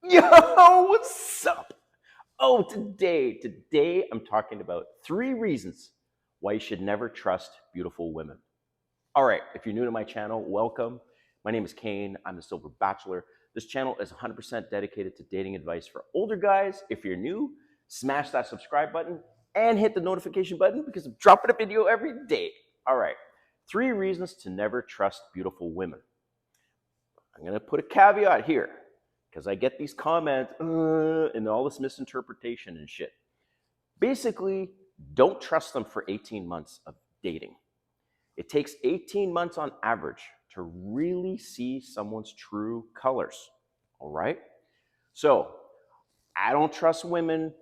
Yo, what's up? Oh, today I'm talking about 3 reasons why you should never trust beautiful women. All right, if you're new to my channel, welcome. My name is Kane. I'm the Silver Bachelor. This channel is 100% dedicated to dating advice for older guys. If you're new, smash that subscribe button and hit the notification button because I'm dropping a video every day. All right, 3 reasons to never trust beautiful women. I'm going to put a caveat here because I get these comments and all this misinterpretation and shit. Basically, don't trust them for 18 months of dating. It takes 18 months on average to really see someone's true colors. All right? So, I don't trust women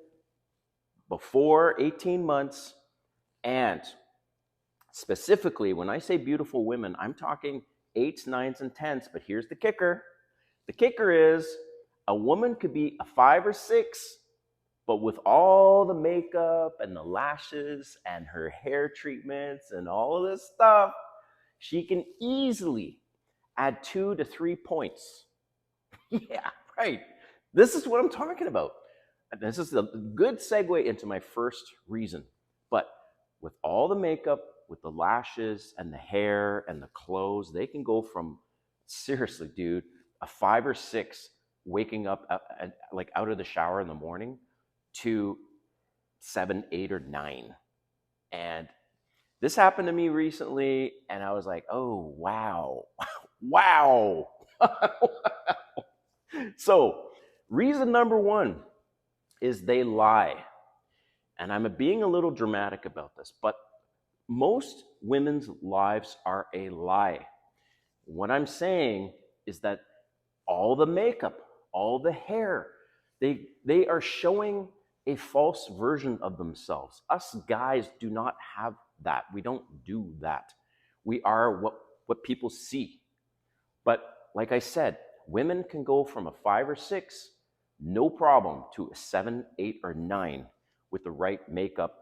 before 18 months. And specifically, when I say beautiful women, I'm talking 8s, 9s, and 10s. But here's the kicker. The kicker is a woman could be a 5 or 6, but with all the makeup and the lashes and her hair treatments and all of this stuff, she can easily add 2 to 3 points. Yeah, right. This is what I'm talking about. This is a good segue into my first reason. But with all the makeup, with the lashes and the hair and the clothes, they can go from, seriously, dude, a 5 or 6 waking up like out of the shower in the morning to 7, 8, or 9. And this happened to me recently, and I was like, oh, wow. Wow. So, reason number 1 is they lie. And I'm being a little dramatic about this, but most women's lives are a lie. What I'm saying is that all the makeup, all the hair, they are showing a false version of themselves. Us guys do not have that. We don't do that. We are what people see. But like I said, women can go from a 5 or 6, no problem, to a 7, 8, or 9 with the right makeup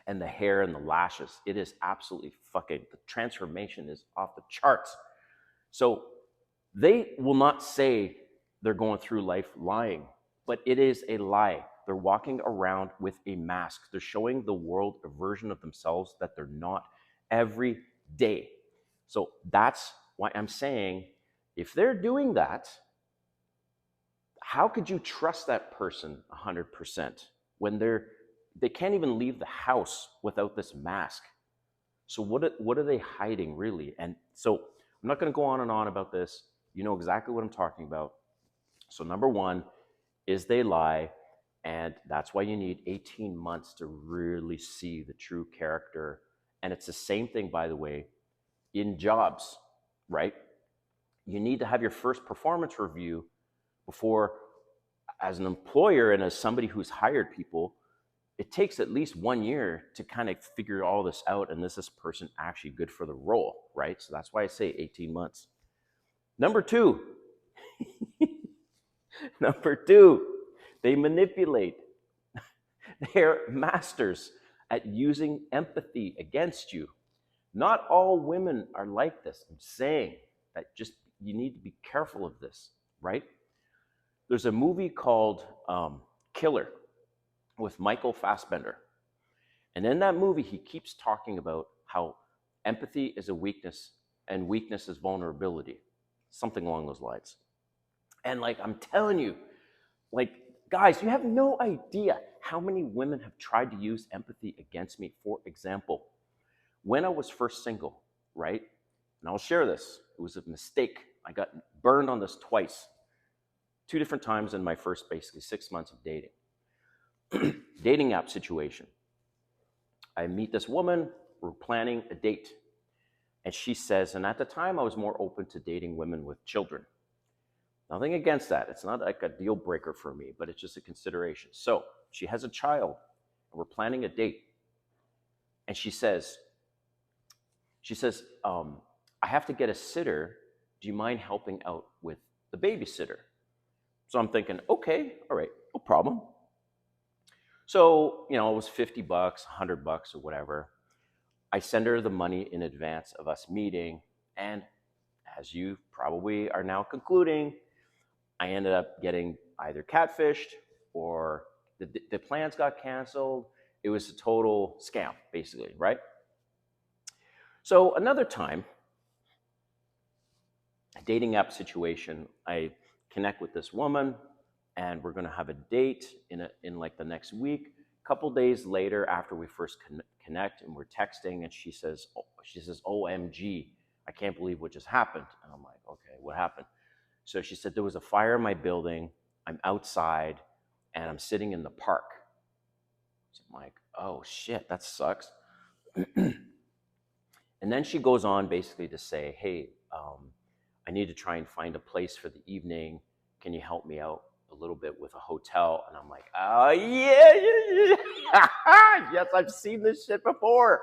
and the hair and the lashes. It is absolutely fucking, the transformation is off the charts. So they will not say they're going through life lying, but it is a lie. They're walking around with a mask. They're showing the world a version of themselves that they're not every day. So that's why I'm saying, if they're doing that, how could you trust that person 100% when they can't even leave the house without this mask? So what are they hiding really? And so I'm not going to go on and on about this. You know exactly what I'm talking about. So number 1 is they lie, and that's why you need 18 months to really see the true character. And it's the same thing, by the way, in jobs, right? You need to have your first performance review before, as an employer and as somebody who's hired people, it takes at least 1 year to kind of figure all this out, and is this person actually good for the role, right? So that's why I say 18 months. Number 2, number 2, they manipulate. They're masters at using empathy against you. Not all women are like this. I'm saying that just you need to be careful of this, right? There's a movie called Killer with Michael Fassbender. And in that movie, he keeps talking about how empathy is a weakness and weakness is vulnerability, something along those lines. And like, I'm telling you, like, guys, you have no idea how many women have tried to use empathy against me. For example, when I was first single, right? And I'll share this. It was a mistake. I got burned on this twice, 2 different times in my first basically 6 months of dating. Dating app situation. I meet this woman, we're planning a date. And she says, and at the time I was more open to dating women with children. Nothing against that. It's not like a deal breaker for me, but it's just a consideration. So she has a child, and we're planning a date. And she says, I have to get a sitter. Do you mind helping out with the babysitter? So I'm thinking, okay, all right, no problem. So, it was $50, $100 or whatever. I send her the money in advance of us meeting. And as you probably are now concluding, I ended up getting either catfished or the plans got canceled. It was a total scam, basically, right? So another time, a dating app situation, I connect with this woman, and we're gonna have a date in like the next week. A couple days later, after we first connect, and we're texting, and she says, "OMG, I can't believe what just happened." And I'm like, "Okay, what happened?" So she said, "There was a fire in my building. I'm outside, and I'm sitting in the park." So I'm like, "Oh shit, that sucks." And then she goes on basically to say, "Hey, I need to try and find a place for the evening. Can you help me out a little bit with a hotel?" And I'm like, "Oh, yeah, yeah, yeah." Yes, I've seen this shit before.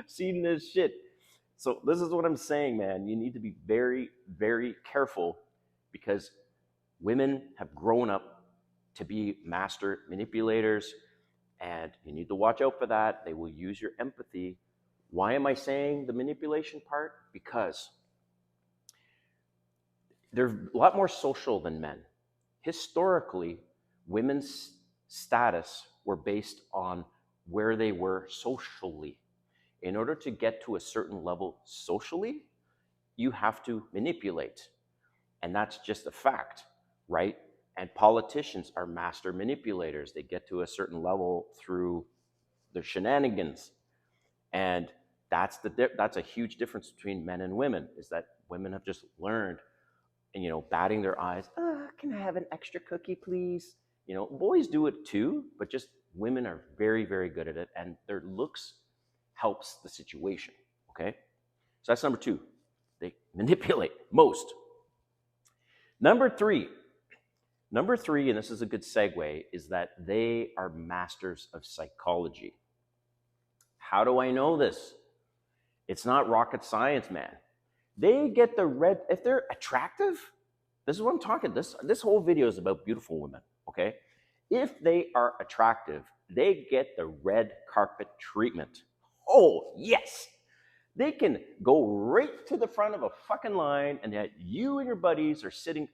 Seen this shit. So this is what I'm saying, man. You need to be very, very careful because women have grown up to be master manipulators, and you need to watch out for that. They will use your empathy. Why am I saying the manipulation part? Because they're a lot more social than men. Historically, women's status were based on where they were socially. In order to get to a certain level socially, you have to manipulate. And that's just a fact, right? And politicians are master manipulators. They get to a certain level through their shenanigans. And that's a huge difference between men and women, is that women have just learned, and batting their eyes, can I have an extra cookie, please? Boys do it too, but just women are very, very good at it, and their looks helps the situation. Okay, so that's number two. They manipulate most. Number three, and this is a good segue, is that they are masters of psychology. How do I know this? It's not rocket science, man. They get the red, if they're attractive, this is what I'm talking. This whole video is about beautiful women, okay? If they are attractive, they get the red carpet treatment. Oh, yes. They can go right to the front of a fucking line, and yet you and your buddies are standing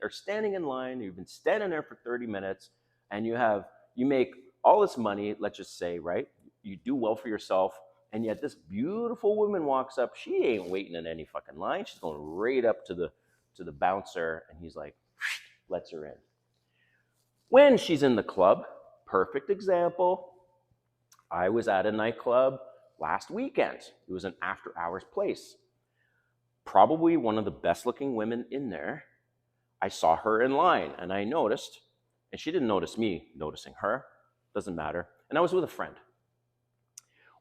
in line. You've been standing there for 30 minutes, and you make all this money, let's just say, right? You do well for yourself, and yet this beautiful woman walks up. She ain't waiting in any fucking line. She's going right up to the bouncer, and he's like, lets her in. When she's in the club, perfect example. I was at a nightclub last weekend. It was an after hours place. Probably one of the best looking women in there. I saw her in line, and I noticed, and she didn't notice me noticing her. Doesn't matter. And I was with a friend.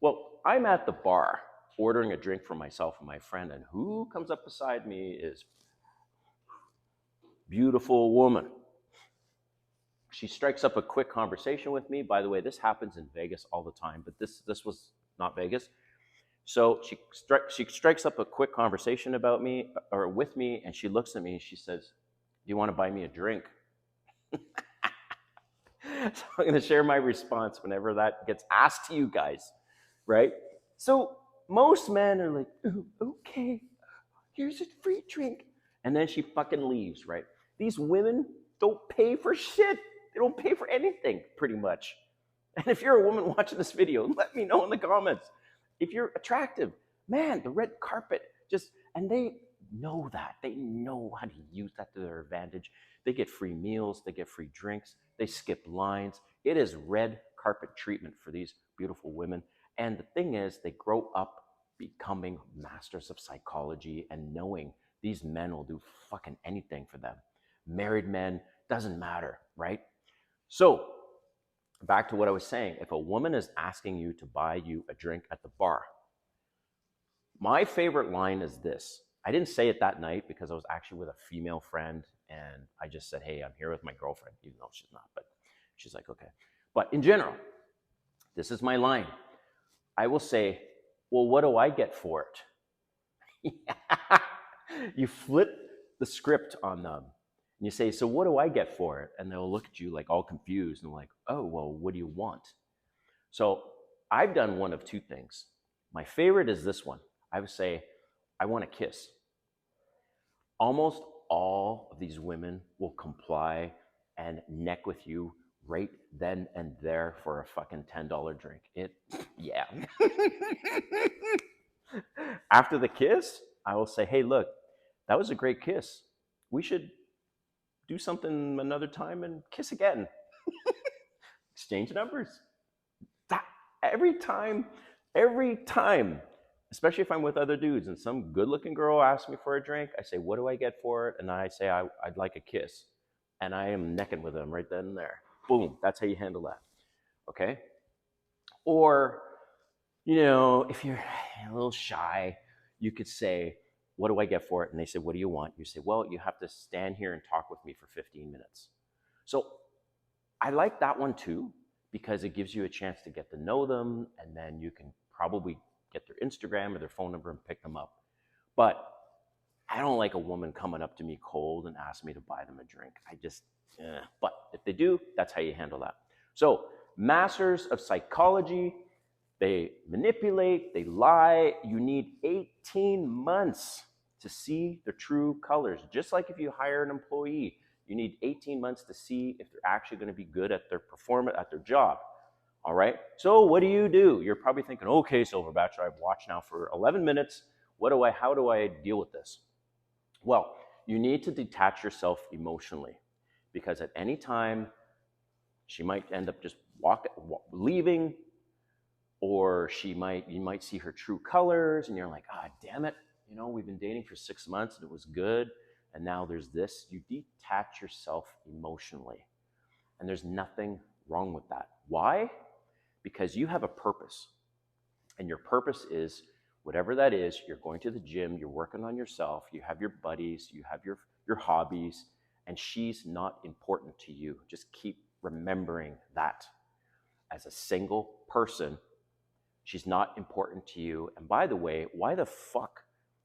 Well, I'm at the bar ordering a drink for myself and my friend, and who comes up beside me is beautiful woman. She strikes up a quick conversation with me. By the way, this happens in Vegas all the time, but this was not Vegas. So she strikes up a quick conversation about me or with me, and she looks at me and she says, "Do you want to buy me a drink?" So I'm going to share my response whenever that gets asked to you guys, right? So most men are like, "Ooh, okay, here's a free drink." And then she fucking leaves, right? These women don't pay for shit. They don't pay for anything, pretty much. And if you're a woman watching this video, let me know in the comments. If you're attractive, man, the red carpet, and they know that. They know how to use that to their advantage. They get free meals, they get free drinks, they skip lines. It is red carpet treatment for these beautiful women. And the thing is, they grow up becoming masters of psychology and knowing these men will do fucking anything for them. Married men, doesn't matter, right? So, back to what I was saying. If a woman is asking you to buy you a drink at the bar, my favorite line is this. I didn't say it that night because I was actually with a female friend, and I just said, "Hey, I'm here with my girlfriend," even though she's not, but she's like, "Okay." But in general, this is my line. I will say, "Well, what do I get for it?" You flip the script on them. And you say, "So what do I get for it?" And they'll look at you like all confused and like, "Oh, well, what do you want?" So I've done one of two things. My favorite is this one. I would say, "I want a kiss." Almost all of these women will comply and neck with you right then and there for a fucking $10 drink. Yeah. After the kiss, I will say, hey, look, that was a great kiss. We should do something another time and kiss again. Exchange numbers. That, every time, every time, especially if I'm with other dudes and some good looking girl asks me for a drink, I say, what do I get for it? And I say, I'd like a kiss. And I am necking with them right then and there. Boom. That's how you handle that. Okay. Or, if you're a little shy, you could say, what do I get for it? And they say, what do you want? You say, well, you have to stand here and talk with me for 15 minutes. So I like that one too, because it gives you a chance to get to know them, and then you can probably get their Instagram or their phone number and pick them up. But I don't like a woman coming up to me cold and ask me to buy them a drink. But if they do, that's how you handle that. So, masters of psychology, they manipulate, they lie. You need 18 months to see their true colors. Just like if you hire an employee, you need 18 months to see if they're actually going to be good at their performance, at their job. All right. So what do? You're probably thinking, okay, Silver Bachelor, I've watched now for 11 minutes. How do I deal with this? Well, you need to detach yourself emotionally, because at any time she might end up just leaving, or you might see her true colors and you're like, ah, damn it. We've been dating for 6 months and it was good. And now there's this. You detach yourself emotionally. And there's nothing wrong with that. Why? Because you have a purpose. And your purpose is, whatever that is, you're going to the gym, you're working on yourself, you have your buddies, you have your hobbies, and she's not important to you. Just keep remembering that. As a single person, she's not important to you. And by the way, why the fuck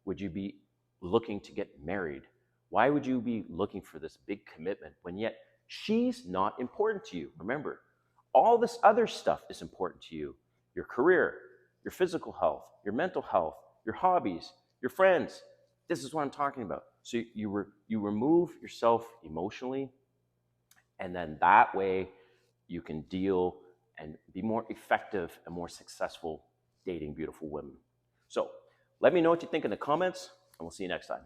would you be looking to get married? Why would you be looking for this big commitment when yet she's not important to you? Remember, all this other stuff is important to you. Your career, your physical health, your mental health, your hobbies, your friends. This is what I'm talking about. So you remove yourself emotionally, and then that way you can deal and be more effective and more successful dating beautiful women. So let me know what you think in the comments, and we'll see you next time.